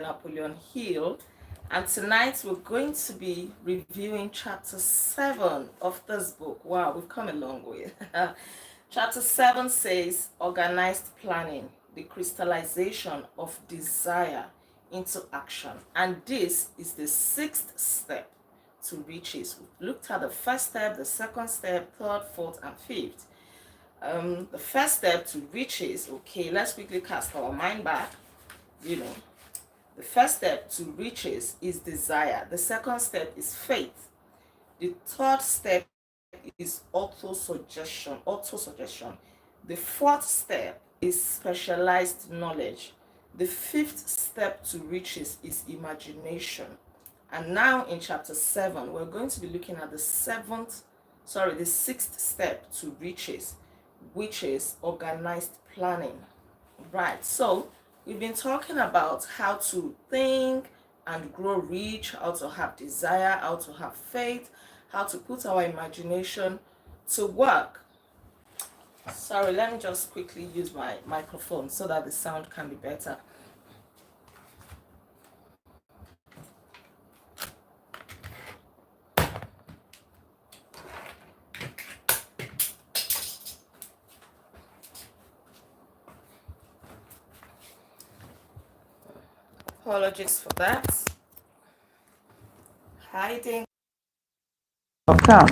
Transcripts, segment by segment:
Napoleon Hill, and tonight we're going to be reviewing chapter 7 of this book. Wow, we've come a long way. Chapter 7 says organized planning, the crystallization of desire into action. And this is the sixth step to riches. We've looked at the first step, the second step, third, fourth, and fifth. The first step to riches, okay, let's quickly cast our mind back. The first step to riches is desire. The second step is faith. The third step is auto-suggestion. The fourth step is specialized knowledge. The fifth step to riches is imagination. And now in chapter 7, we're going to be looking at the sixth step to riches, which is organized planning. Right, so we've been talking about how to think and grow rich, how to have desire, how to have faith, how to put our imagination to work. Sorry, let me just quickly use my microphone so that the sound can be better. Apologies for that. Hiding. Okay.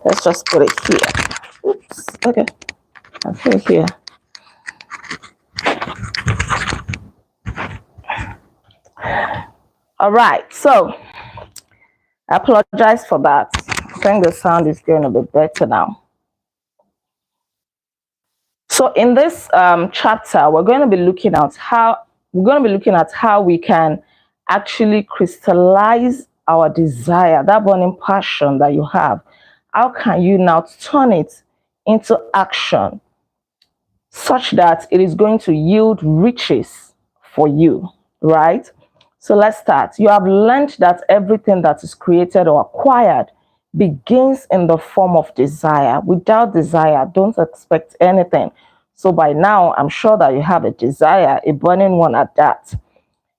Let's just put it here. Oops. Okay. I'll put it here. All right. So I apologize for that. I think the sound is going a bit better now. So in this chapter, we're going to be looking at how we can actually crystallize our desire, that burning passion that you have. How can you now turn it into action such that it is going to yield riches for you, right? So let's start. You have learned that everything that is created or acquired begins in the form of desire. Without desire, don't expect anything. So by now, I'm sure that you have a desire, a burning one at that.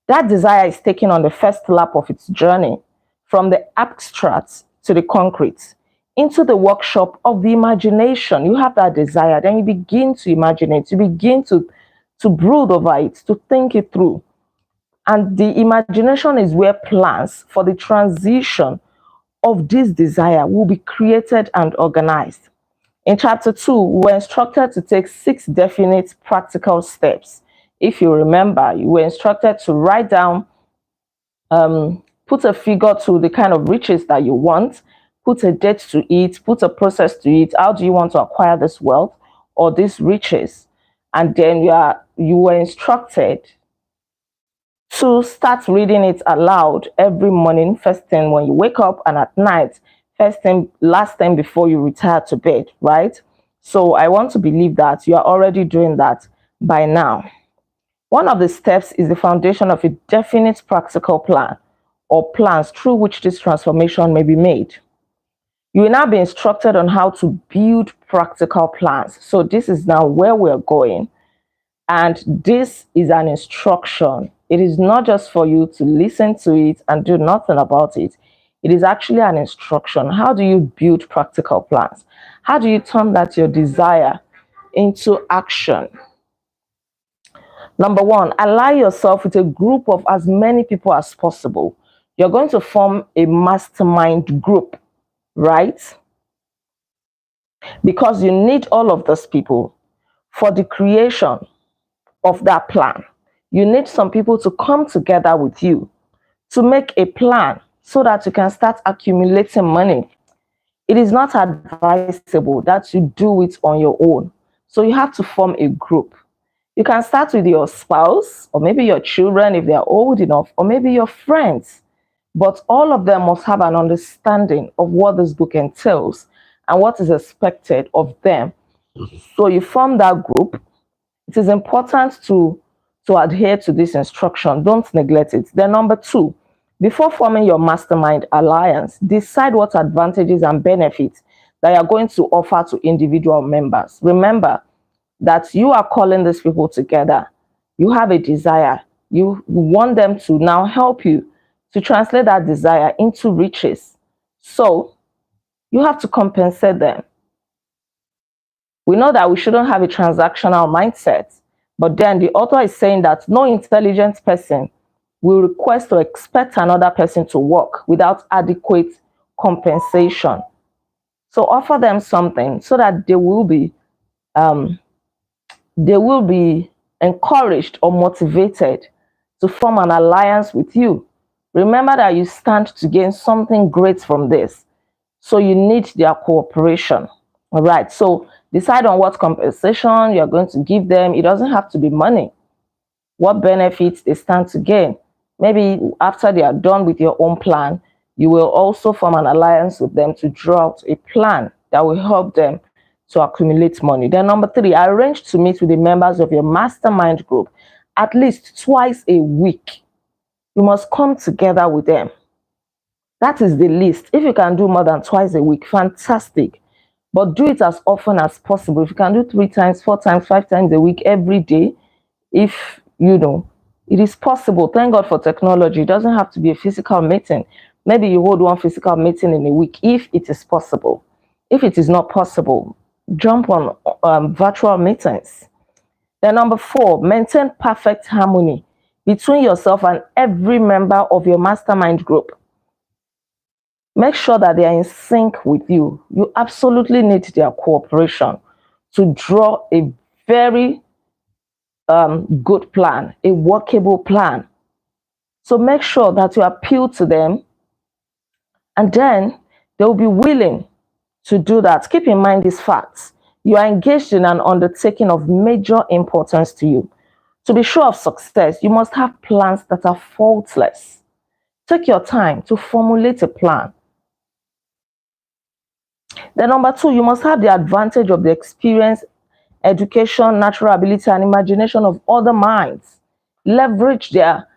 That desire is taken on the first lap of its journey from the abstract to the concrete into the workshop of the imagination. You have that desire, then you begin to imagine it. You begin to brood over it, to think it through. And the imagination is where plans for the transition of this desire will be created and organized. In chapter 2, we were instructed to take 6 definite practical steps. If you remember, you were instructed to write down, put a figure to the kind of riches that you want, put a date to it, put a process to it. How do you want to acquire this wealth or these riches? And then you were instructed to start reading it aloud every morning, first thing when you wake up, and at night, last thing before you retire to bed, right? So I want to believe that you are already doing that by now. One of the steps is the foundation of a definite practical plan or plans through which this transformation may be made. You will now be instructed on how to build practical plans. So this is now where we're going. And this is an instruction. It is not just for you to listen to it and do nothing about it. It is actually an instruction. How do you build practical plans? How do you turn that your desire into action? Number 1, ally yourself with a group of as many people as possible. You're going to form a mastermind group, right? Because you need all of those people for the creation of that plan. You need some people to come together with you to make a plan so that you can start accumulating money. It is not advisable that you do it on your own. So you have to form a group. You can start with your spouse, or maybe your children if they are old enough, or maybe your friends. But all of them must have an understanding of what this book entails and what is expected of them. So you form that group. It is important to adhere to this instruction. Don't neglect it. Then number 2, before forming your mastermind alliance, decide what advantages and benefits that you're going to offer to individual members. Remember that you are calling these people together. you have a desire. You want them to now help you to translate that desire into riches. So you have to compensate them. We know that we shouldn't have a transactional mindset, but then the author is saying that no intelligent person will request or expect another person to work without adequate compensation. So offer them something so that um, they will be encouraged or motivated to form an alliance with you. Remember that you stand to gain something great from this. So you need their cooperation. All right. So decide on what compensation you're going to give them. It doesn't have to be money. What benefits they stand to gain. Maybe after they are done with your own plan, you will also form an alliance with them to draw out a plan that will help them to accumulate money. Then number 3, arrange to meet with the members of your mastermind group at least twice a week. You must come together with them. That is the least. If you can do more than twice a week, fantastic. But do it as often as possible. If you can do 3 times, 4 times, 5 times a week every day, if you know, it is possible. Thank God for technology. It doesn't have to be a physical meeting. Maybe you hold one physical meeting in a week if it is possible. If it is not possible, jump on virtual meetings. Then number 4, maintain perfect harmony between yourself and every member of your mastermind group. Make sure that they are in sync with you. You absolutely need their cooperation to draw a very good plan, a workable plan. So make sure that you appeal to them, and then they will be willing to do that. Keep in mind these facts. You are engaged in an undertaking of major importance to you. To be sure of success, you must have plans that are faultless. Take your time to formulate a plan. Then number 2, you must have the advantage of the experience, education, natural ability, and imagination of other minds. Leverage their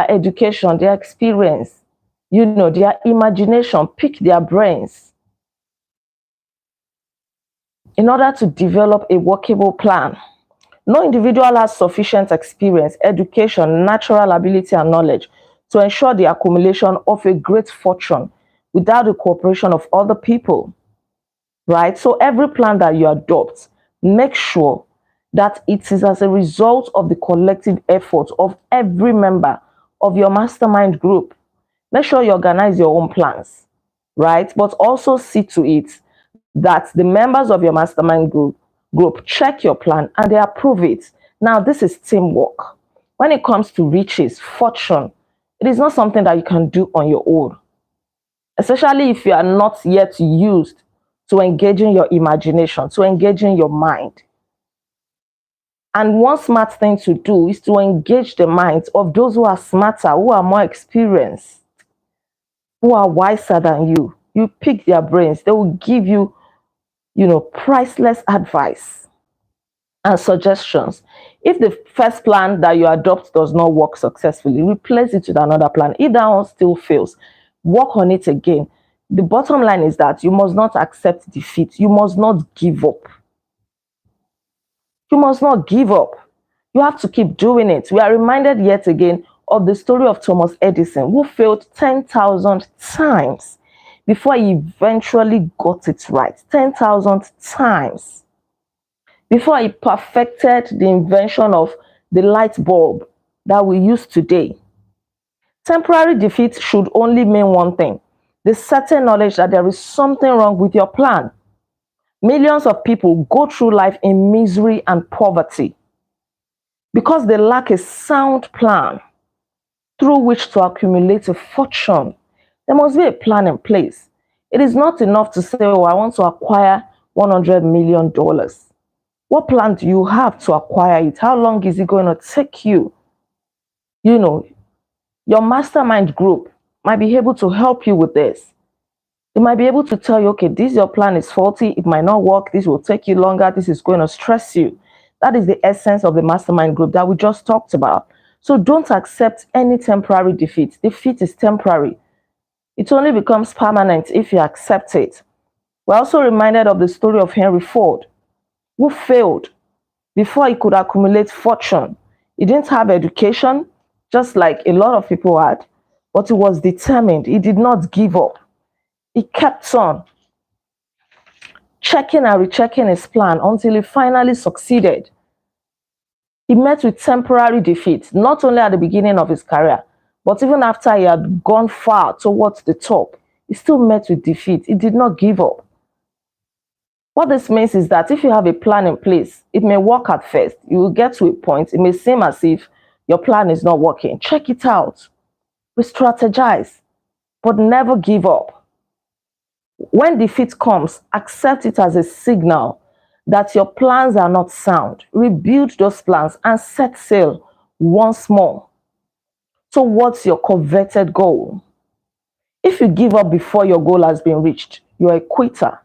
education, their experience, their imagination, pick their brains in order to develop a workable plan. No individual has sufficient experience, education, natural ability, and knowledge to ensure the accumulation of a great fortune without the cooperation of other people, right? So every plan that you adopt, make sure that it is as a result of the collective effort of every member of your mastermind group. Make sure you organize your own plans, right? But also see to it that the members of your mastermind group check your plan and they approve it. Now, this is teamwork. When it comes to riches, fortune, it is not something that you can do on your own, especially if you are not yet used to engaging your imagination, to engaging your mind. And one smart thing to do is to engage the minds of those who are smarter, who are more experienced, who are wiser than you. You pick their brains. They will give you, priceless advice and suggestions. If the first plan that you adopt does not work successfully, replace it with another plan. If that one still fails, work on it again. The bottom line is that you must not accept defeat. You must not give up. You must not give up. You have to keep doing it. We are reminded yet again of the story of Thomas Edison, who failed 10,000 times before he eventually got it right. 10,000 times before he perfected the invention of the light bulb that we use today. Temporary defeat should only mean one thing: the certain knowledge that there is something wrong with your plan. Millions of people go through life in misery and poverty because they lack a sound plan through which to accumulate a fortune. There must be a plan in place. It is not enough to say, oh, I want to acquire $100 million. What plan do you have to acquire it? How long is it going to take you? Your mastermind group might be able to help you with this. They might be able to tell you, okay, your plan is faulty. It might not work. This will take you longer. This is going to stress you. That is the essence of the mastermind group that we just talked about. So don't accept any temporary defeat. Defeat is temporary. It only becomes permanent if you accept it. We're also reminded of the story of Henry Ford, who failed before he could accumulate fortune. He didn't have education, just like a lot of people had, but he was determined. He did not give up. He kept on checking and rechecking his plan until he finally succeeded. He met with temporary defeat, not only at the beginning of his career, but even after he had gone far towards the top, he still met with defeat. He did not give up. What this means is that if you have a plan in place, it may work at first. You will get to a point, it may seem as if your plan is not working. Check it out. Re-strategize, but never give up. When defeat comes, accept it as a signal that your plans are not sound. Rebuild those plans and set sail once more towards your coveted goal. If you give up before your goal has been reached, you're a quitter.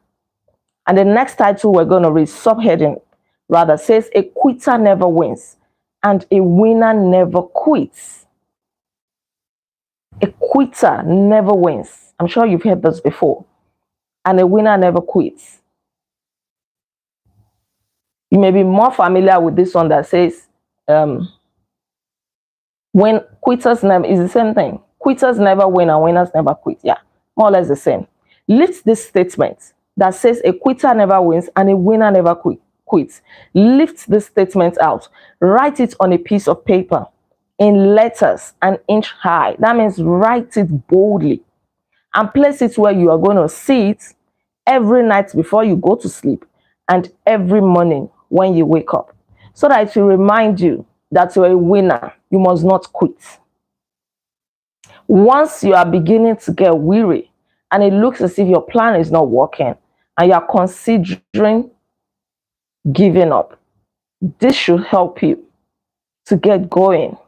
And the next title we're going to read, subheading rather, says a quitter never wins and a winner never quits. A quitter never wins. I'm sure you've heard this before. And a winner never quits. You may be more familiar with this one that says, when quitters never, is the same thing. Quitters never win and winners never quit. Yeah, more or less the same. Lift this statement that says a quitter never wins and a winner never quits. Lift this statement out. Write it on a piece of paper in letters an inch high. That means write it boldly and place it where you are going to see it every night before you go to sleep and every morning when you wake up, so that it will remind you that you're a winner. You must not quit. Once you are beginning to get weary and it looks as if your plan is not working and you are considering giving up, this should help you to get going.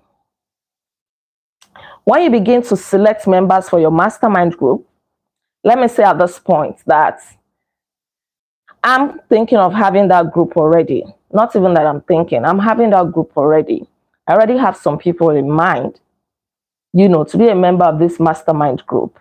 When you begin to select members for your mastermind group, let me say at this point that I'm thinking of having that group already. Not even that I'm thinking, I'm having that group already. I already have some people in mind, to be a member of this mastermind group.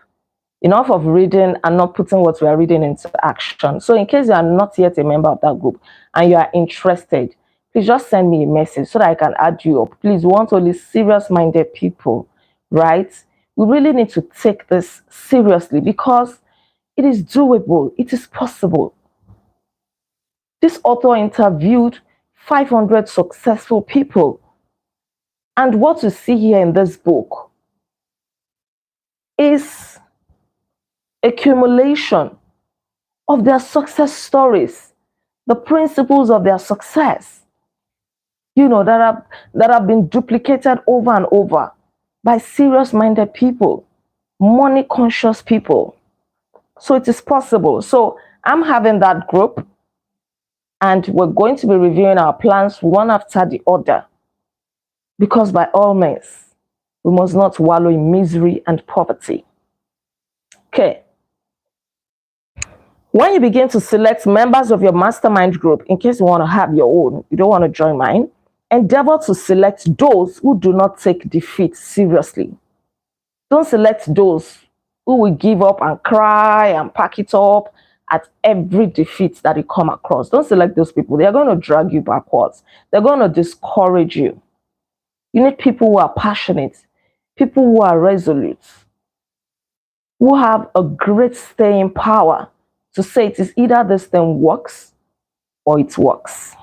Enough of reading and not putting what we are reading into action. So in case you are not yet a member of that group and you are interested, please just send me a message so that I can add you up. Please, we want only serious-minded people, right? We really need to take this seriously because it is doable. It is possible. This author interviewed 500 successful people. And what you see here in this book is accumulation of their success stories, the principles of their success, that have been duplicated over and over by serious-minded people, money-conscious people. So it is possible. So I'm having that group, and we're going to be reviewing our plans one after the other, because by all means, we must not wallow in misery and poverty. Okay. When you begin to select members of your mastermind group, in case you want to have your own, you don't want to join mine, endeavor to select those who do not take defeat seriously. Don't select those who will give up and cry and pack it up at every defeat that you come across. Don't select those people. They're going to drag you backwards. They're going to discourage you. You need people who are passionate, people who are resolute, who have a great staying power to say it is either this thing works or it works.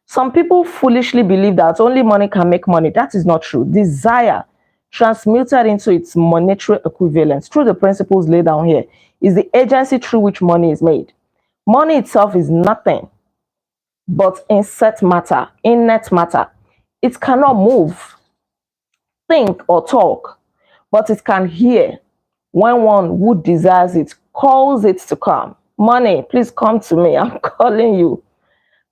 Some people foolishly believe that only money can make money. That is not true. Desire, transmuted into its monetary equivalent through the principles laid down here, is the agency through which money is made. Money itself is nothing but inert matter. It cannot move, think, or talk, but it can hear when one who desires it calls it to come. Money, please come to me. I'm calling you.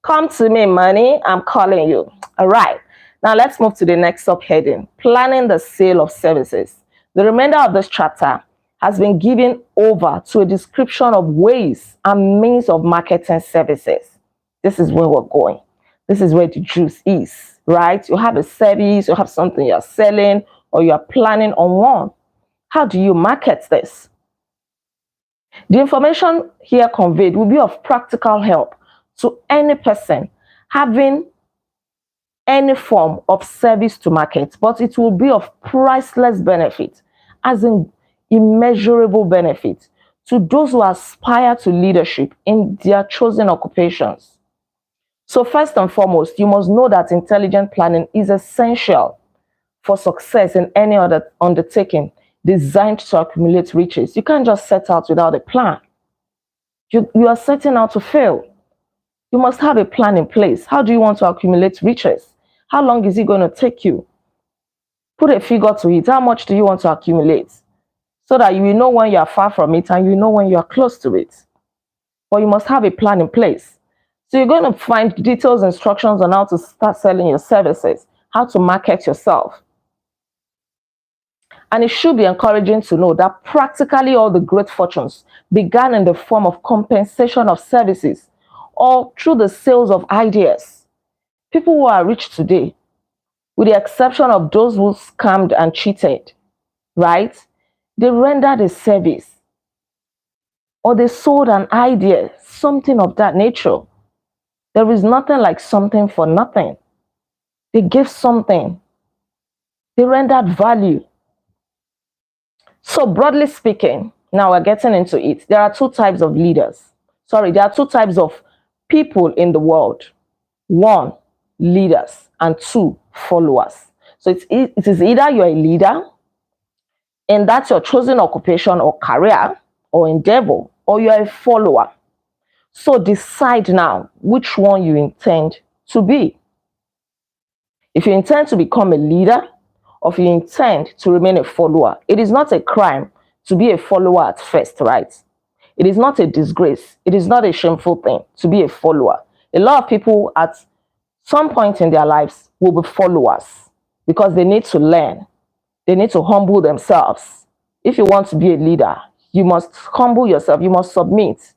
Come to me, money. I'm calling you. All right. Now let's move to the next subheading, planning the sale of services. The remainder of this chapter has been given over to a description of ways and means of marketing services. This is where we're going. This is where the juice is, right? You have a service, you have something you're selling, or you're planning on one. How do you market this? The information here conveyed will be of practical help to any person having any form of service to market, but it will be of priceless benefit, as in immeasurable benefit, to those who aspire to leadership in their chosen occupations. So first and foremost, you must know that intelligent planning is essential for success in any other undertaking designed to accumulate riches. You can't just set out without a plan. You are setting out to fail. You must have a plan in place. How do you want to accumulate riches? How long is it going to take you? Put a figure to it. How much do you want to accumulate? So that you will know when you are far from it and you know when you are close to it. But you must have a plan in place. So you're going to find details, instructions on how to start selling your services, how to market yourself. And it should be encouraging to know that practically all the great fortunes began in the form of compensation of services or through the sales of ideas. People who are rich today, with the exception of those who scammed and cheated, right? They rendered a service or they sold an idea, something of that nature. There is nothing like something for nothing. They gave something. They rendered value. So broadly speaking, now we're getting into it. There are two types of leaders. There are two types of people in the world. One, leaders, and two, followers. So it is either you're a leader and that's your chosen occupation or career or endeavor, or you're a follower. So decide now which one you intend to be. If you intend to become a leader, or if you intend to remain a follower, it is not a crime to be a follower at first, right? It is not a disgrace. It is not a shameful thing to be a follower. A lot of people at some point in their lives will be followers because they need to learn. They need to humble themselves. If you want to be a leader, you must humble yourself. You must submit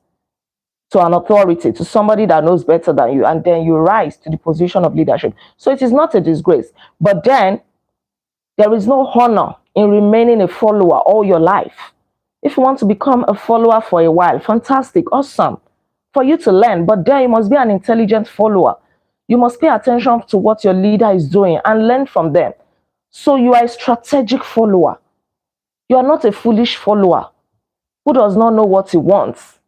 to an authority, to somebody that knows better than you, and then you rise to the position of leadership. So it is not a disgrace. But then there is no honor in remaining a follower all your life. If you want to become a follower for a while, fantastic, awesome, for you to learn. But then you must be an intelligent follower. You must pay attention to what your leader is doing and learn from them. So you are a strategic follower. You are not a foolish follower who does not know what he wants,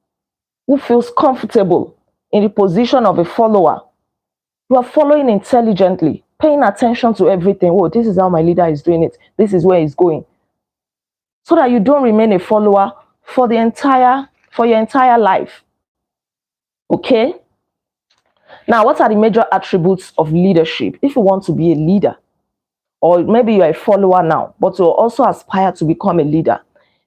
who feels comfortable in the position of a follower. You are following intelligently, paying attention to everything. Oh, this is how my leader is doing it. This is where he's going. So that you don't remain a follower for your entire life. Okay? Now, what are the major attributes of leadership? If you want to be a leader, or maybe you're a follower now, but you also aspire to become a leader,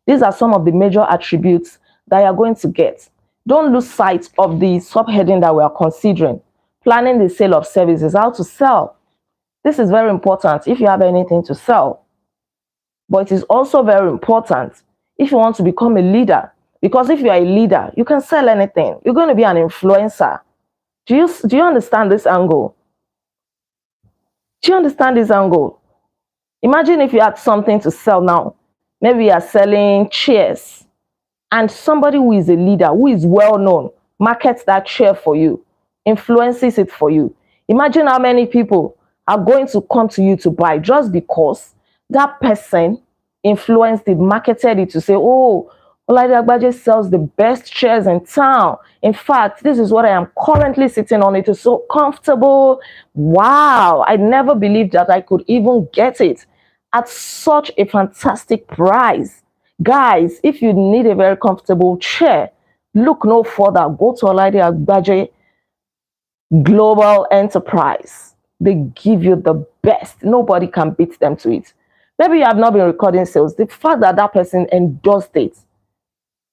these are some of the major attributes that you're going to get. Don't lose sight of the subheading that we are considering. Planning the sale of services, how to sell. This is very important if you have anything to sell. But it is also very important if you want to become a leader. Because if you are a leader, you can sell anything. You're going to be an influencer. Do you understand this angle? Do you understand this angle? Imagine if you had something to sell now. Maybe you are selling chairs. And somebody who is a leader, who is well known, markets that chair for you, influences it for you. Imagine how many people are going to come to you to buy just because that person influenced it, marketed it to say, oh, Olaide Agbaje sells the best chairs in town. In fact, this is what I am currently sitting on. It is so comfortable. Wow, I never believed that I could even get it at such a fantastic price. Guys, if you need a very comfortable chair, look no further. Go to Olaide Agbaje Global Enterprise. They give you the best. Nobody can beat them to it. Maybe you have not been recording sales. The fact that that person endorsed it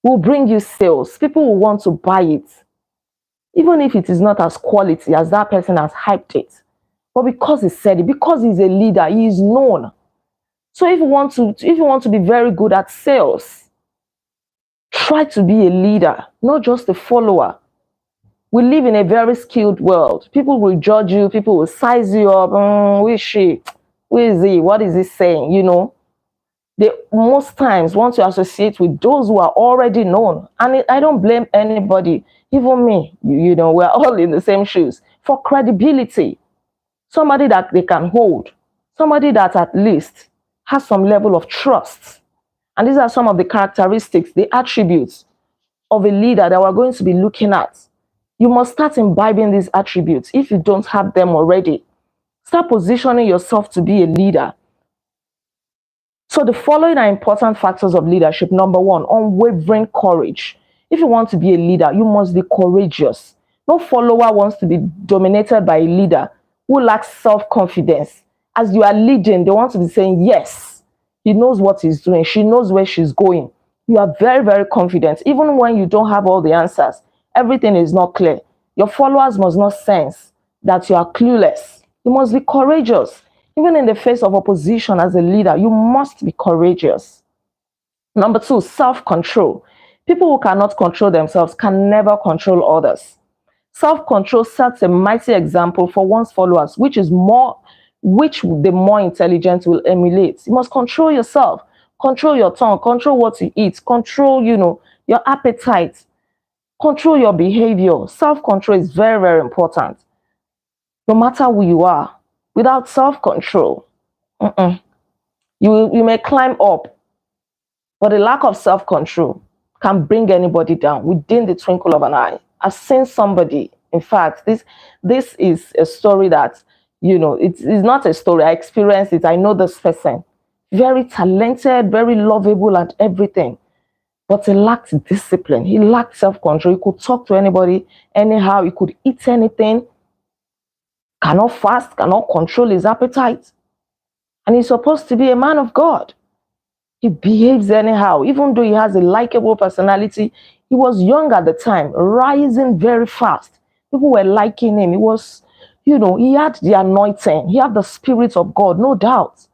will bring you sales. People will want to buy it, even if it is not as quality as that person has hyped it. But because he said it, because he's a leader, he is known. So if you want to be very good at sales, try to be a leader, not just a follower. We live in a very skilled world. People will judge you. People will size you up. Who is she? Who is he? What is he saying? You know, they most times want to associate with those who are already known. And I don't blame anybody, even me. You know, we're all in the same shoes for credibility. somebody that they can hold, somebody that at least has some level of trust. And these are some of the characteristics, the attributes of a leader that we're going to be looking at. You must start imbibing these attributes if you don't have them already. Start positioning yourself to be a leader. So the following are important factors of leadership. Number one, unwavering courage. If you want to be a leader, you must be courageous. No follower wants to be dominated by a leader who lacks self-confidence. As you are leading, they want to be saying, yes, he knows what he's doing. She knows where she's going. You are very, very confident. Even when you don't have all the answers, everything is not clear. Your followers must not sense that you are clueless. You must be courageous. Even in the face of opposition as a leader, you must be courageous. Number two, self-control. People who cannot control themselves can never control others. Self-control sets a mighty example for one's followers, which the more intelligent will emulate. You must control yourself, control your tongue, control what you eat, control, your appetite, control your behavior. Self-control is very, very important. No matter who you are, without self-control, you may climb up, but a lack of self-control can bring anybody down within the twinkle of an eye. I've seen somebody, in fact, this is a story that, it's not a story. I experienced it. I know this person. Very talented, very lovable and everything. But he lacked discipline. He lacked self-control. He could talk to anybody anyhow. He could eat anything. Cannot fast, cannot control his appetite. And he's supposed to be a man of God. He behaves anyhow, even though he has a likable personality. He was young at the time, rising very fast. People were liking him. He was, he had the anointing. He had the Spirit of God, no doubt.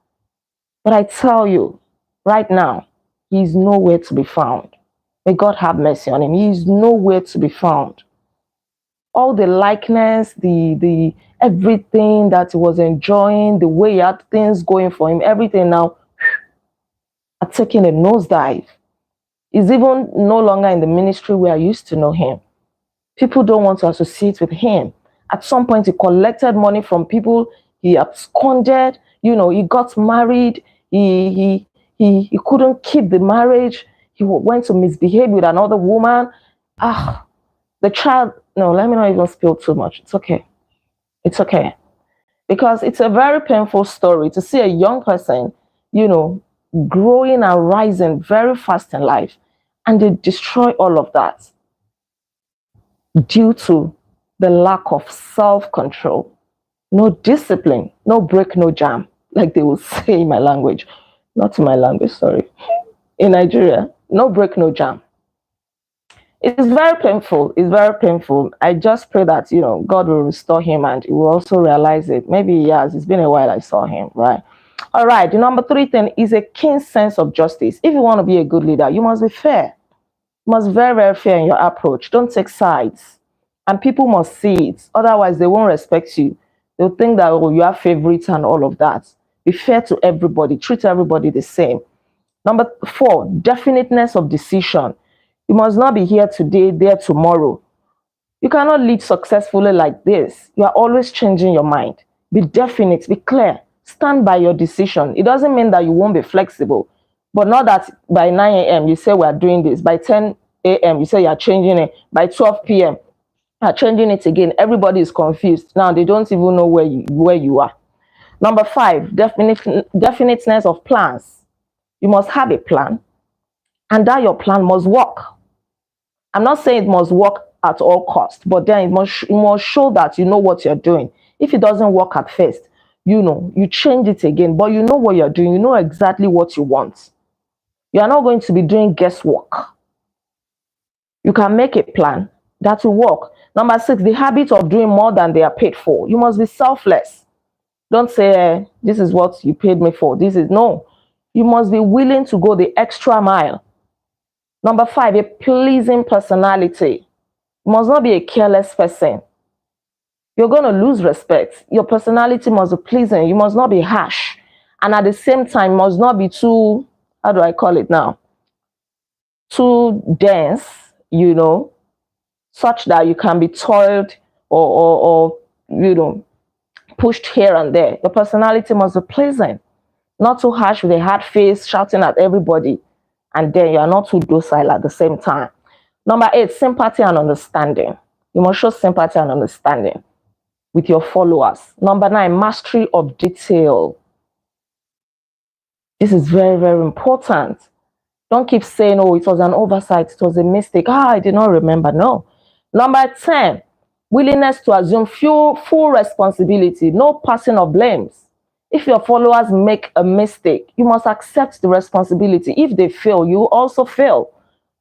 But I tell you, right now, he's nowhere to be found. May God have mercy on him. He is nowhere to be found. All the likeness, the everything that he was enjoying, the way he had things going for him, everything now are taking a nosedive. He's even no longer in the ministry where I used to know him. People don't want to associate with him. At some point, he collected money from people. He absconded. He got married. He couldn't keep the marriage. He went to misbehave with another woman. The child. No, let me not even spill too much. It's okay. It's okay. Because it's a very painful story to see a young person, growing and rising very fast in life, and they destroy all of that due to the lack of self-control. No discipline, no break, no jam, like they will say in my language. Not in my language, sorry. In Nigeria, no break, no jam. It's very painful. It's very painful. I just pray that, God will restore him and he will also realize it. Maybe he has. It's been a while I saw him, right? All right. The number three thing is a keen sense of justice. If you want to be a good leader, you must be fair. You must be very, very fair in your approach. Don't take sides. And people must see it. Otherwise, they won't respect you. They'll think that, you are favorites and all of that. Be fair to everybody. Treat everybody the same. Number four, definiteness of decision. You must not be here today, there tomorrow. You cannot lead successfully like this. You are always changing your mind. Be definite, be clear. Stand by your decision. It doesn't mean that you won't be flexible. But not that by 9 a.m. you say we are doing this. By 10 a.m. you say you are changing it. By 12 p.m. you are changing it again. Everybody is confused. Now they don't even know where you are. Number five, definiteness of plans. You must have a plan. And that your plan must work. I'm not saying it must work at all costs, but then it must show that you know what you're doing. If it doesn't work at first, you change it again, but you know what you're doing. You know exactly what you want. You are not going to be doing guesswork. You can make a plan that will work. Number six, the habit of doing more than they are paid for. You must be selfless. Don't say, this is what you paid me for. No. You must be willing to go the extra mile. Number five, a pleasing personality. You must not be a careless person. You're going to lose respect. Your personality must be pleasing. You must not be harsh. And at the same time, must not be too, how do I call it now? Too dense, such that you can be toiled or pushed here and there. Your personality must be pleasant, not too harsh with a hard face, shouting at everybody, and then you are not too docile at the same time. Number 8, sympathy and understanding. You must show sympathy and understanding with your followers. Number 9, mastery of detail. This is very, very important. Don't keep saying, oh, it was an oversight, it was a mistake. I did not remember. No. Number 10, willingness to assume full responsibility, no passing of blames. If your followers make a mistake, you must accept the responsibility. If they fail, you also fail.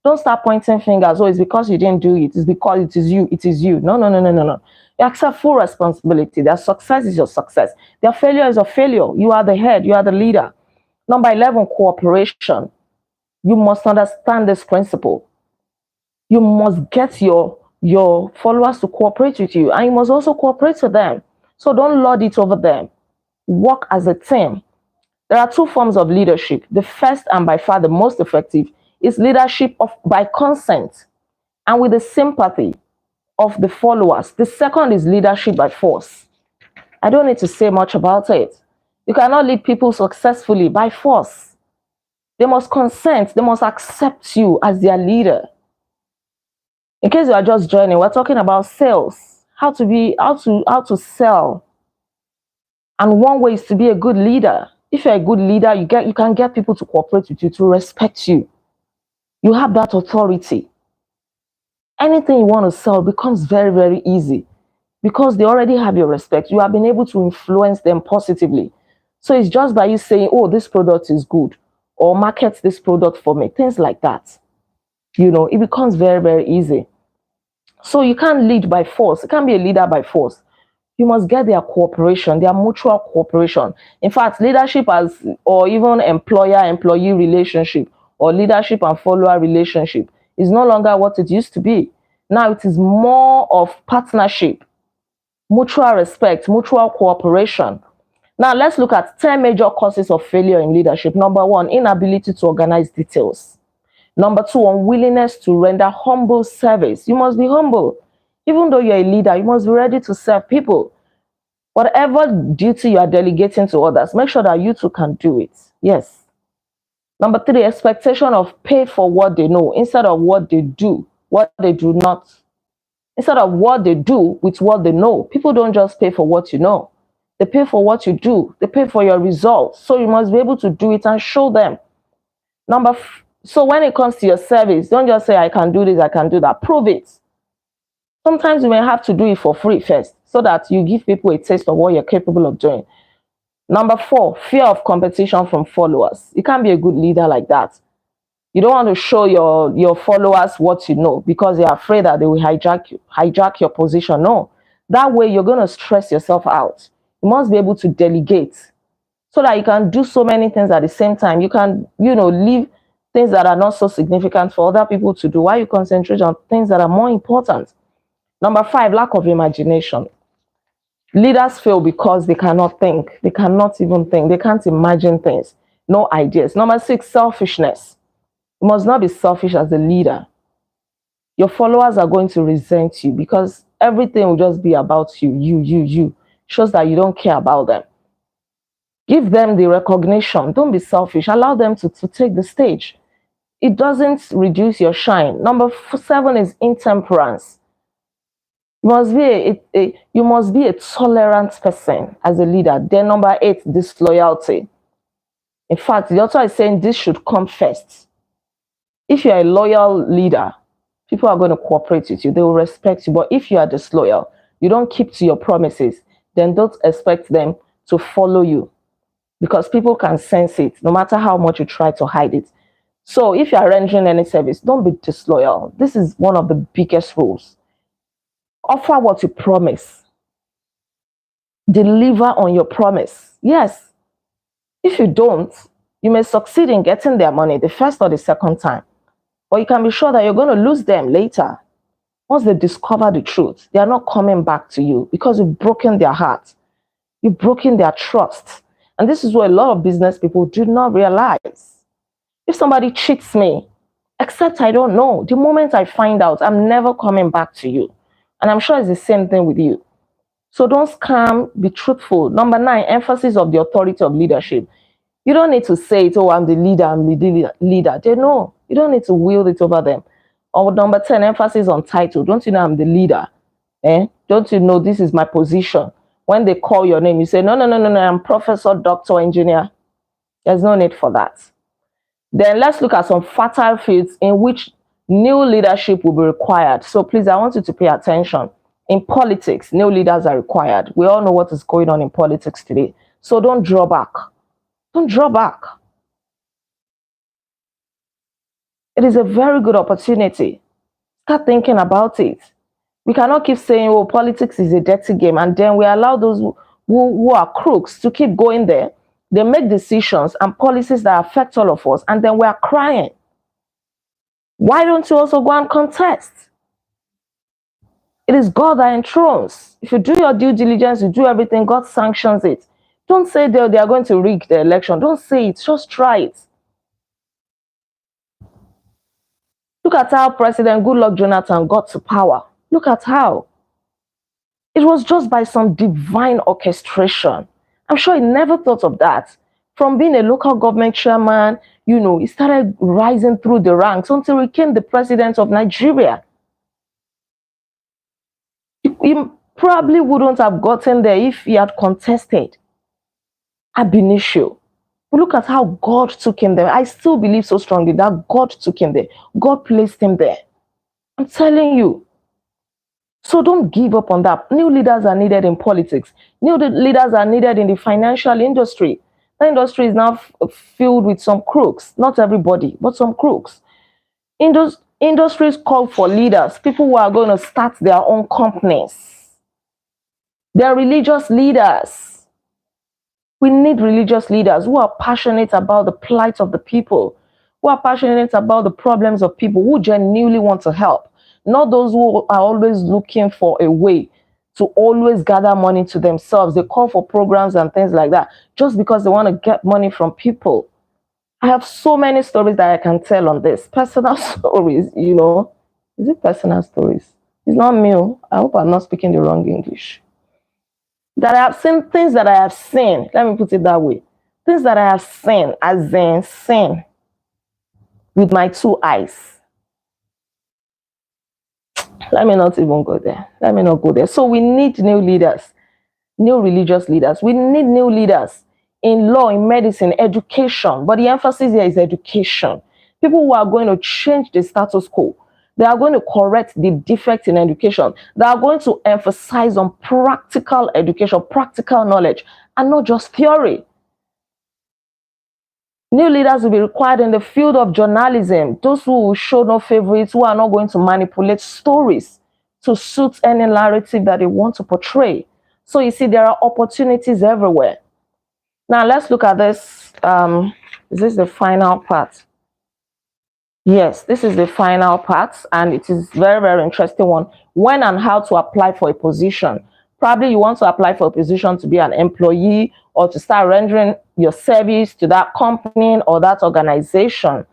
Don't start pointing fingers. Oh, it's because you didn't do it. It's because it is you. It is you. No, no, no, no, no, no. You accept full responsibility. Their success is your success. Their failure is a failure. You are the head. You are the leader. Number 11, cooperation. You must understand this principle. You must get your followers to cooperate with you, and you must also cooperate with them. So don't lord it over them. Work as a team. There are 2 forms of leadership. The first, and by far the most effective, is leadership by consent and with the sympathy of the followers. The second is leadership by force. I don't need to say much about it. You cannot lead people successfully by force. They must consent. They must accept you as their leader. In case you are just joining, we're talking about sales. How to sell. And one way is to be a good leader. If you're a good leader, you can get people to cooperate with you, to respect you. You have that authority. Anything you want to sell becomes very, very easy because they already have your respect. You have been able to influence them positively. So it's just by you saying, oh, this product is good, or market this product for me, things like that. It becomes very, very easy. So you can't lead by force. You can't be a leader by force. You must get their cooperation, their mutual cooperation. In fact, leadership or even employer-employee relationship, or leadership and follower relationship is no longer what it used to be. Now it is more of partnership, mutual respect, mutual cooperation. Now let's look at 10 major causes of failure in leadership. Number 1, inability to organize details. Number 2, unwillingness to render humble service. You must be humble. Even though you're a leader, you must be ready to serve people. Whatever duty you are delegating to others, make sure that you too can do it. Yes. Number 3, expectation of pay for what they know instead of what they do not. Instead of what they do with what they know. People don't just pay for what you know. They pay for what you do. They pay for your results. So you must be able to do it and show them. So when it comes to your service, don't just say, I can do this, I can do that. Prove it. Sometimes you may have to do it for free first so that you give people a taste of what you're capable of doing. Number 4, fear of competition from followers. You can't be a good leader like that. You don't want to show your followers what you know because you're afraid that they will hijack your position. No. That way you're going to stress yourself out. You must be able to delegate so that you can do so many things at the same time. You can, leave things that are not so significant for other people to do while you concentrate on things that are more important. Number 5, lack of imagination. Leaders fail because they cannot think. They cannot even think. They can't imagine things. No ideas. Number 6, selfishness. You must not be selfish as a leader. Your followers are going to resent you because everything will just be about you. You. Shows that you don't care about them. Give them the recognition. Don't be selfish. Allow them to take the stage. It doesn't reduce your shine. Number 7 is intemperance. You must be a tolerant person as a leader. Then number 8, disloyalty. In fact, the author is saying this should come first. If you're a loyal leader, people are going to cooperate with you. They will respect you. But if you are disloyal, you don't keep to your promises, then don't expect them to follow you because people can sense it no matter how much you try to hide it. So if you are rendering any service, don't be disloyal. This is one of the biggest rules. Offer what you promise. Deliver on your promise. Yes. If you don't, you may succeed in getting their money the first or the second time. But you can be sure that you're going to lose them later. Once they discover the truth, they are not coming back to you because you've broken their heart. You've broken their trust. And this is what a lot of business people do not realize. If somebody cheats me, except I don't know, the moment I find out, I'm never coming back to you. And I'm sure it's the same thing with you. So don't scam, be truthful. Number 9, emphasis of the authority of leadership. You don't need to say it, oh, I'm the leader, I'm the leader. They know. You don't need to wield it over them. Or number 10, emphasis on title. Don't you know I'm the leader? Don't you know this is my position? When they call your name, you say, no, no, no, no, no, I'm professor, doctor, engineer. There's no need for that. Then let's look at some fertile fields in which new leadership will be required. So please, I want you to pay attention. In politics, new leaders are required. We all know what is going on in politics today. So don't draw back. Don't draw back. It is a very good opportunity. Start thinking about it. We cannot keep saying, oh, politics is a dirty game, and then we allow those who are crooks to keep going there. They make decisions and policies that affect all of us, and then we are crying. Why don't you also go and contest? It is God that enthrones. If you do your due diligence, you do everything, God sanctions it. Don't say they are going to rig the election. Don't say it. Just try it. Look at how President Goodluck Jonathan got to power. Look at how. It was just by some divine orchestration. I'm sure he never thought of that. From being a local government chairman, he started rising through the ranks until he became the president of Nigeria. He probably wouldn't have gotten there if he had contested ab initio. But look at how God took him there. I still believe so strongly that God took him there. God placed him there. I'm telling you. So don't give up on that. New leaders are needed in politics. New leaders are needed in the financial industry. The industry is now filled with some crooks. Not everybody, but some crooks. Industries call for leaders, people who are going to start their own companies. They're religious leaders. We need religious leaders who are passionate about the plight of the people, who are passionate about the problems of people, who genuinely want to help. Not those who are always looking for a way to always gather money to themselves. They call for programs and things like that just because they want to get money from people. I have so many stories that I can tell on this. Personal stories, Is it personal stories? It's not me. I hope I'm not speaking the wrong English. That I have seen, things that I have seen. Let me put it that way. Things that I have seen, as in seen with my 2 eyes. Let me not even go there. Let me not go there. So we need new leaders, new religious leaders. We need new leaders in law, in medicine, education. But the emphasis here is education. People who are going to change the status quo. They are going to correct the defects in education. They are going to emphasize on practical education, practical knowledge, and not just theory. New leaders will be required in the field of journalism. Those who will show no favorites, who are not going to manipulate stories to suit any narrative that they want to portray. So you see, there are opportunities everywhere. Now let's look at this. Is this the final part? Yes, this is the final part, and it is very, very interesting one. When and how to apply for a position. Probably you want to apply for a position to be an employee or to start rendering your service to that company or that organization,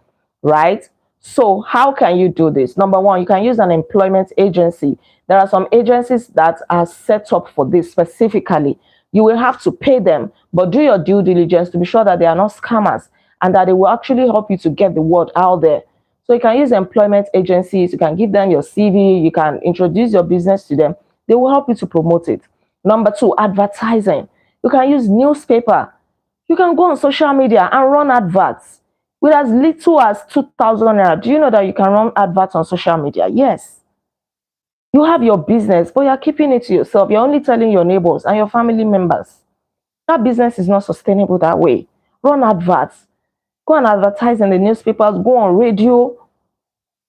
right? So how can you do this? Number 1, you can use an employment agency. There are some agencies that are set up for this specifically. You will have to pay them, but do your due diligence to be sure that they are not scammers and that they will actually help you to get the word out there. So you can use employment agencies, you can give them your CV, you can introduce your business to them. They will help you to promote it. Number 2, advertising. You can use newspaper. You can go on social media and run adverts with as little as 2,000 naira. Do you know that you can run adverts on social media? Yes. You have your business, but you're keeping it to yourself. You're only telling your neighbors and your family members. That business is not sustainable that way. Run adverts. Go and advertise in the newspapers, go on radio,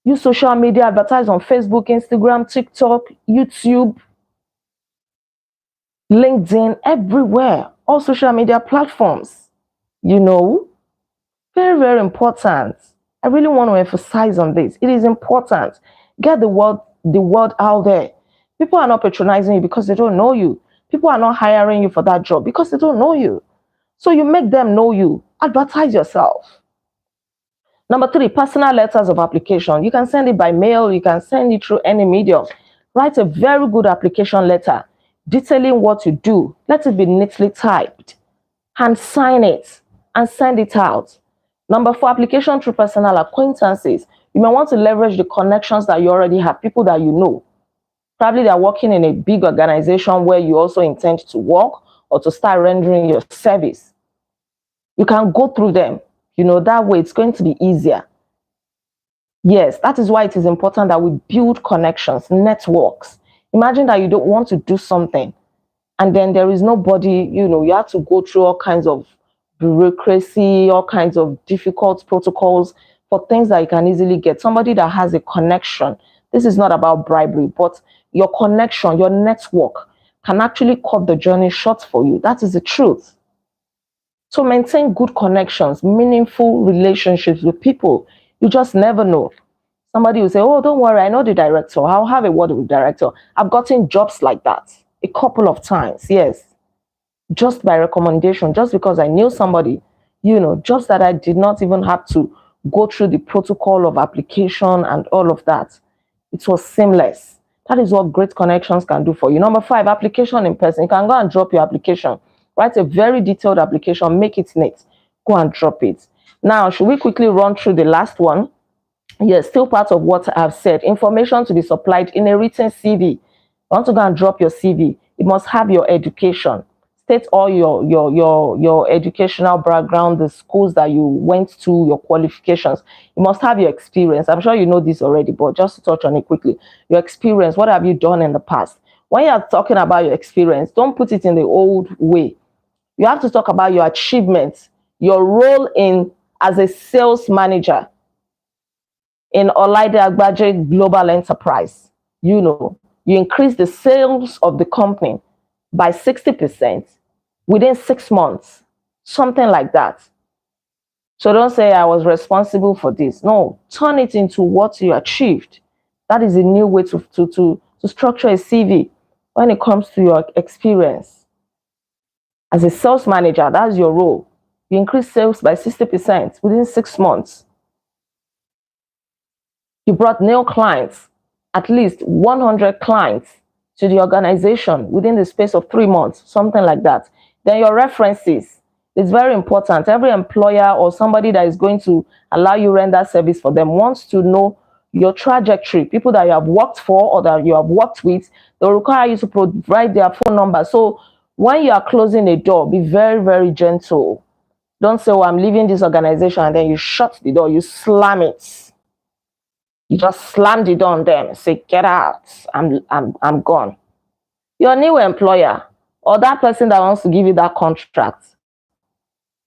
use social media, advertise on Facebook, Instagram, TikTok, YouTube, LinkedIn, everywhere, all social media platforms. Very, very important. I really want to emphasize on this. It is important. Get the word out there. People are not patronizing you because they don't know you. People are not hiring you for that job because they don't know you. So you make them know you. Advertise yourself. Number 3, personal letters of application. You can send it by mail. You can send it through any medium. Write a very good application letter. detailing what you do. Let it be neatly typed, and sign it and send it out. Number 4, application through personal acquaintances. You may want to leverage the connections that you already have, people that you know. Probably they're working in a big organization where you also intend to work or to start rendering your service. You can go through them. That way it's going to be easier. Yes, that is why it is important that we build connections, networks. Imagine that you don't want to do something and then there is nobody, you have to go through all kinds of bureaucracy, all kinds of difficult protocols for things that you can easily get. Somebody that has a connection. This is not about bribery, but your connection, your network can actually cut the journey short for you. That is the truth. So maintain good connections, meaningful relationships with people. You just never know. Somebody will say, oh, don't worry, I know the director. I'll have a word with the director. I've gotten jobs like that a couple of times, yes. Just by recommendation, just because I knew somebody, just that I did not even have to go through the protocol of application and all of that. It was seamless. That is what great connections can do for you. Number 5, application in person. You can go and drop your application. Write a very detailed application, make it neat. Go and drop it. Now, should we quickly run through the last one? Yes, still part of what I've said. Information to be supplied in a written CV. You want to go and drop your CV. It must have your education. State all your educational background, the schools that you went to, your qualifications. You must have your experience. I'm sure you know this already, but just to touch on it quickly. Your experience, what have you done in the past? When you're talking about your experience, don't put it in the old way. You have to talk about your achievements, your role as a sales manager in Olaide Agbaje Global Enterprise. You increase the sales of the company by 60% within 6 months, something like that. So don't say I was responsible for this. No, turn it into what you achieved. That is a new way to structure a CV when it comes to your experience. As a sales manager, that's your role. You increase sales by 60% within 6 months. You brought new clients, at least 100 clients to the organization within the space of 3 months, something like that. Then your references. It's very important. Every employer or somebody that is going to allow you render service for them wants to know your trajectory. People that you have worked for or that you have worked with, they'll require you to provide their phone number. So when you are closing a door, be very, very gentle. Don't say, oh, I'm leaving this organization, and then you shut the door, you slam it. You just slammed it on them and say, get out, I'm gone. Your new employer or that person that wants to give you that contract,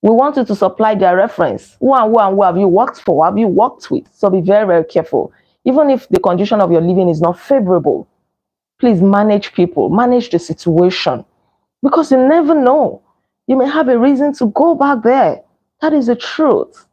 we want you to supply their reference. Who have you worked for? Who have you worked with? So be very, very careful. Even if the condition of your living is not favorable, please manage people, manage the situation, because you never know. You may have a reason to go back there. That is the truth.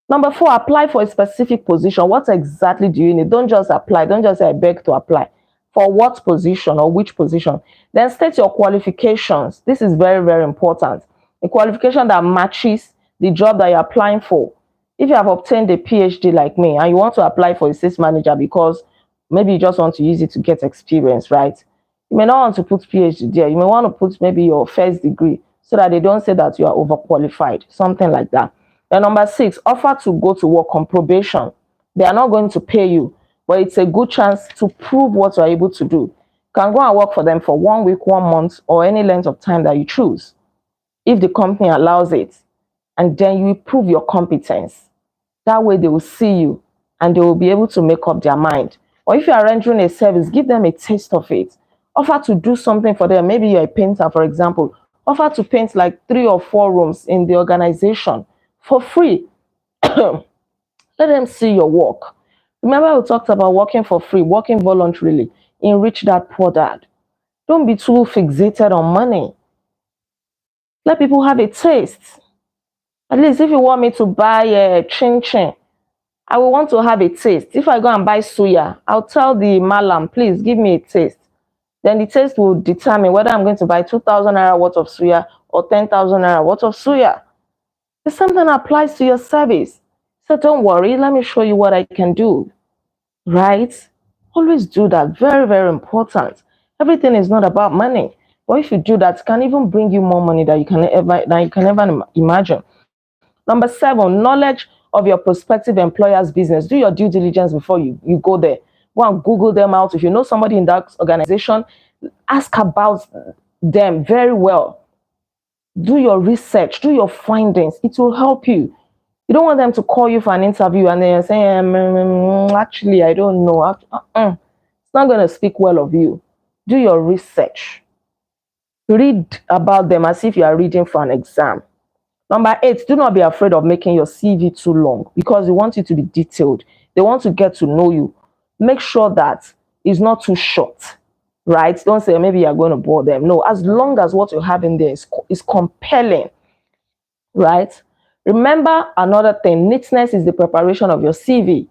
Number 4, apply for a specific position. What exactly do you need? Don't just apply. Don't just say, I beg to apply. For what position or which position? Then state your qualifications. This is very, very important. A qualification that matches the job that you're applying for. If you have obtained a PhD like me and you want to apply for a sales manager because maybe you just want to use it to get experience, right? You may not want to put PhD there. You may want to put maybe your first degree so that they don't say that you are overqualified, something like that. Then number 6, offer to go to work on probation. They are not going to pay you, but it's a good chance to prove what you're able to do. You can go and work for them for 1 week, 1 month, or any length of time that you choose, if the company allows it. And then you prove your competence. That way they will see you and they will be able to make up their mind. Or if you are rendering a service, give them a taste of it. Offer to do something for them. Maybe you're a painter, for example. Offer to paint like 3 or 4 rooms in the organization for free. Let them see your work. Remember we talked about working for free, working voluntarily. Enrich that poor dad. Don't be too fixated on money. Let people have a taste. At least if you want me to buy a chin chin, I will want to have a taste. If I go and buy suya, I'll tell the malam, please give me a taste. Then the taste will determine whether I'm going to buy 2,000 naira worth of suya or 10,000 naira worth of suya. If something applies to your service, so don't worry, let me show you what I can do. Right? Always do that. Very, very important. Everything is not about money. But if you do that, it can even bring you more money than you can ever imagine. Number 7, knowledge of your prospective employer's business. Do your due diligence before you go there. Go and Google them out. If you know somebody in that organization, ask about them very well. Do your research, do your findings. It will help you. You don't want them to call you for an interview and then say, actually, I don't know. It's not going to speak well of you. Do your research. Read about them as if you are reading for an exam. Number 8, do not be afraid of making your CV too long because they want you to be detailed. They want to get to know you. Make sure that it's not too short, right? Don't say maybe you're going to bore them. No, as long as what you have in there is compelling, right? Remember another thing, neatness is the preparation of your CV.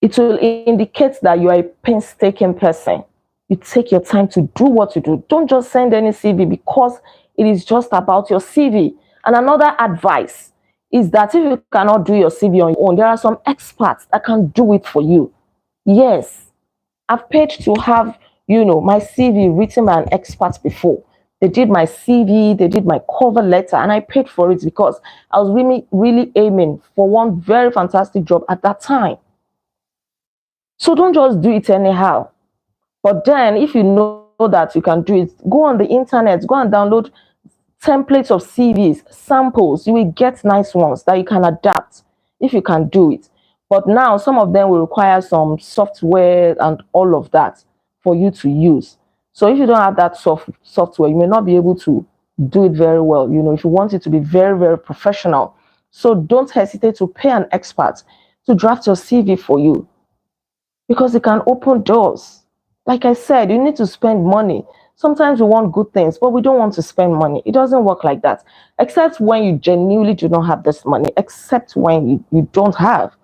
It will indicate that you are a painstaking person. You take your time to do what you do. Don't just send any CV because it is just about your CV. And another advice is that if you cannot do your CV on your own, there are some experts that can do it for you. Yes, I've paid to have, my CV written by an expert before. They did my CV, they did my cover letter, and I paid for it because I was really, really aiming for one very fantastic job at that time. So don't just do it anyhow. But then if you know that you can do it, go on the internet, go and download templates of CVs, samples. You will get nice ones that you can adapt if you can do it. But now some of them will require some software and all of that for you to use. So if you don't have that software, you may not be able to do it very well, if you want it to be very, very professional. So don't hesitate to pay an expert to draft your CV for you because it can open doors. Like I said, you need to spend money. Sometimes we want good things, but we don't want to spend money. It doesn't work like that. Except when you genuinely do not have this money, except when you don't have.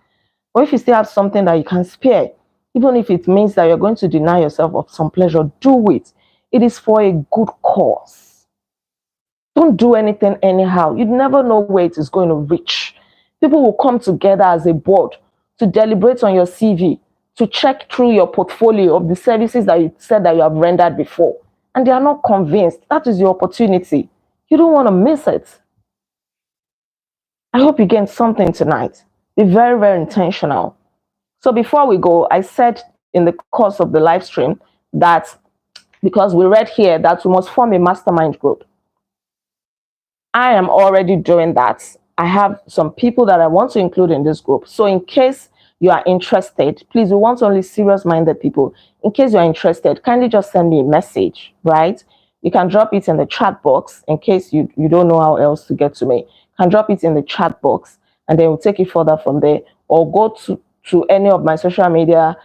Or if you still have something that you can spare, even if it means that you're going to deny yourself of some pleasure, do it. It is for a good cause. Don't do anything anyhow. You never know where it is going to reach. People will come together as a board to deliberate on your CV, to check through your portfolio of the services that you said that you have rendered before. And they are not convinced. That is your opportunity. You don't want to miss it. I hope you gain something tonight. Be very, very intentional. So before we go, I said in the course of the live stream that because we read here that we must form a mastermind group. I am already doing that. I have some people that I want to include in this group. So in case you are interested, please, we want only serious-minded people. In case you're interested, kindly just send me a message, right? You can drop it in the chat box in case you don't know how else to get to me. You can drop it in the chat box and then we'll take it further from there, or go to any of my social media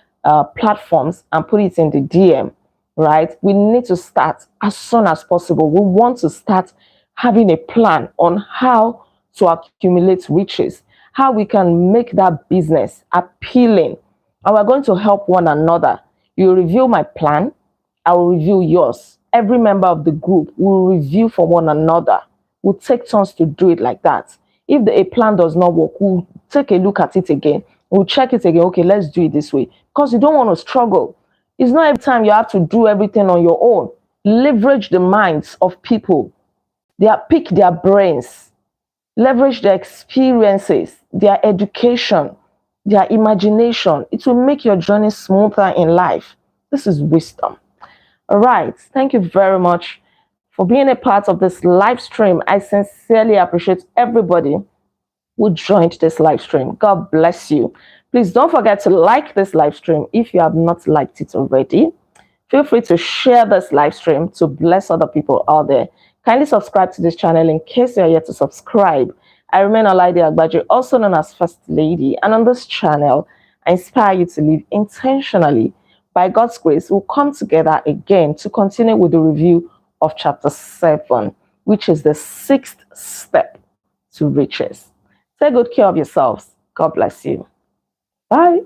platforms and put it in the DM, right? We need to start as soon as possible. We want to start having a plan on how to accumulate riches, how we can make that business appealing. And we're going to help one another. You review my plan, I will review yours. Every member of the group will review for one another. We'll take turns to do it like that. If a plan does not work, we'll take a look at it again. We'll check it again. Okay, let's do it this way. Because you don't want to struggle. It's not every time you have to do everything on your own. Leverage the minds of people. Pick their brains, leverage their experiences, their education, their imagination. It will make your journey smoother in life. This is wisdom. All right. Thank you very much for being a part of this live stream. I sincerely appreciate everybody who joined this live stream. God bless you. Please don't forget to like this live stream if you have not liked it already. Feel free to share this live stream to bless other people out there. Kindly subscribe to this channel in case you're yet to subscribe. I remain Olaide Agbaje, also known as First Lady, and on this channel, I inspire you to live intentionally. By God's grace, we'll come together again to continue with the review of chapter 7, which is the 6th step to riches. Take good care of yourselves. God bless you. Bye.